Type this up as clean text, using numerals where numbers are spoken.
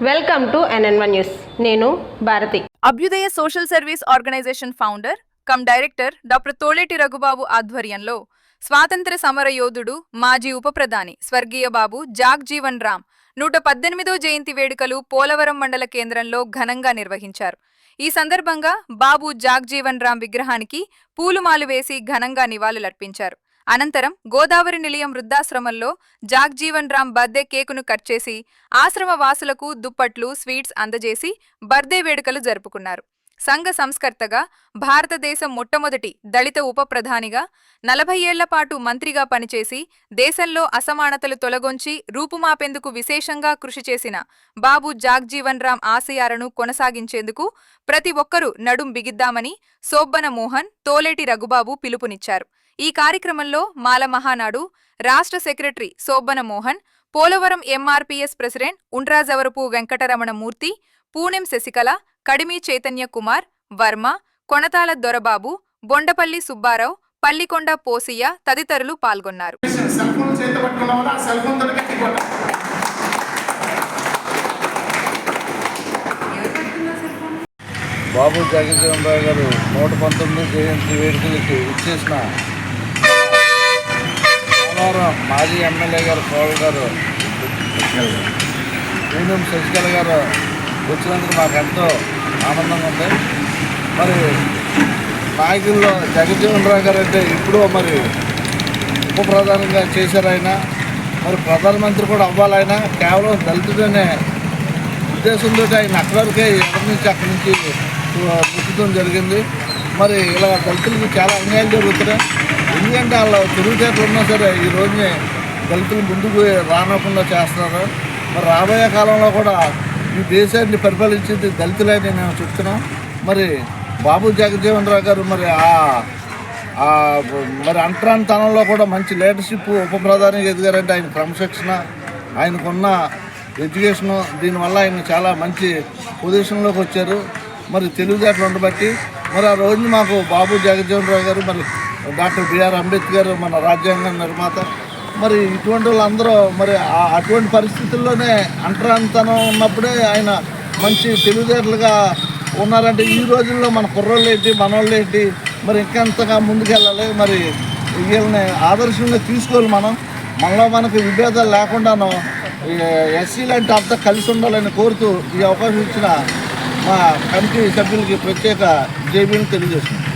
Welcome to NN1 news. నేను Bharati. Abhyudaya social service organization founder cum director doctor Toleti Raghubabu ఆధ్వర్యంలో స్వాతంత్ర సమర యోధుడు మాజీ ఉప ప్రధాని స్వర్గీయ బాబు జగజీవన్ రామ్ 118వ జయంతి వేడుకలు పోలవరం మండల కేంద్రంలో ఘనంగా నిర్వహించారు. ఈ సందర్భంగా బాబు జగజీవన్ రామ్ విగ్రహానికి పూలమాలు వేసి ఘనంగా నివాళులర్పించారు. అనంతరం గోదావరి నిలయం వృద్ధాశ్రమంలో జగజీవన్ రామ్ బర్త్డే కేకును కట్ చేసి ఆశ్రమ వాసులకు దుప్పట్లు, స్వీట్స్ అందజేసి బర్త్డే వేడుకలు జరుపుకున్నారు. సంఘ సంస్కర్తగా, భారతదేశం మొట్టమొదటి దళిత ఉప ప్రధానిగా, 40 ఏళ్ల పాటు మంత్రిగా పనిచేసి దేశంలో అసమానతలు తొలగొంచి రూపుమాపేందుకు విశేషంగా కృషి చేసిన బాబు జగజీవన్ రామ్ ఆశయాలను కొనసాగించేందుకు ప్రతి ఒక్కరూ నడుం బిగిద్దామని సోబ్బన మోహన్, తోలేటి రఘుబాబు పిలుపునిచ్చారు. ఈ కార్యక్రమంలో మాల మహానాడు రాష్ట్ర secretary Sobbana Mohan, Polavaram MRPS president Undrajavarapu Venkataramana Murthy, Punem Sasikala, Kadimi Chaitanya Kumar, Varma, Konathala Dorababu, Bondapalli Subbarao, Pallikonda Posiyya తదితరులు పాల్గొన్నారు. బాబు జగజీవన్ రామ్ గారు 119 జయంతి వేడుకలకి ఇచ్చేసిన పోలవరం మాజీ ఎమ్మెల్యే గారు పవన్ గారు, పూణెం శశికళ గారు వచ్చినందుకు మాకు ఎంతో ఆనందంగా ఉంది. మరి నాయకుల్లో జగజీవన్ రామ్ గారు అంటే ఇప్పుడు మరి ఉప ప్రధానంగా చేశారు ఆయన. మరి ప్రధానమంత్రి కూడా అవ్వాలైనా కేవలం దళితుడనే ఉద్దేశంతో ఆయన అక్కడికే ఎక్కడి నుంచి అక్కడి నుంచి ముట్టడం జరిగింది. మరి ఇలా దళితులకు చాలా అన్యాయం జరుగుతున్నాయి. ఎందుకంటే వాళ్ళ తెలివితేటలు ఉన్నా సరే ఈ రోజునే దళితులు ముందుకు రానకుండా చేస్తున్నారు. మరి రాబోయే కాలంలో కూడా ఈ దేశాన్ని పరిపాలించేది దళితులని మేము చెప్తున్నాం. మరి బాబు జగజీవన్ రామ్ గారు మరి మరి అంటరానితనంలో కూడా మంచి లీడర్షిప్ ఉప ప్రధానిగా ఎదిగారంటే ఆయన క్రమశిక్షణ, ఆయనకున్న ఎడ్యుకేషను, దీనివల్ల ఆయన చాలా మంచి పొజిషన్లోకి వచ్చారు. మరి తెలివితేటలు ఉండబట్టి మరి ఆ రోజు మాకు బాబు జగజీవన్ రామ్ గారు, మరి డాక్టర్ బిఆర్ అంబేద్కర్ మన రాజ్యాంగ నిర్మాత, మరి ఇటువంటి వాళ్ళందరూ మరి అటువంటి పరిస్థితుల్లోనే అంటరానితనం ఉన్నప్పుడే ఆయన మంచి తెలివితేటలుగా ఉన్నారంటే ఈ రోజుల్లో మన కుర్రోళ్ళు ఏంటి, మనోళ్ళు ఏంటి, మరి ఇంకెంతగా ముందుకెళ్ళాలి. మరి వీళ్ళని ఆదర్శంగా తీసుకోవాలి. మనలో మనకు విభేదాలు లేకుండాను ఎస్సీ లాంటి అంతా కలిసి ఉండాలని కోరుతూ ఈ అవకాశం ఇచ్చిన మా కమిటీ సభ్యులకి ప్రత్యేక జైబీని తెలియజేస్తున్నాం.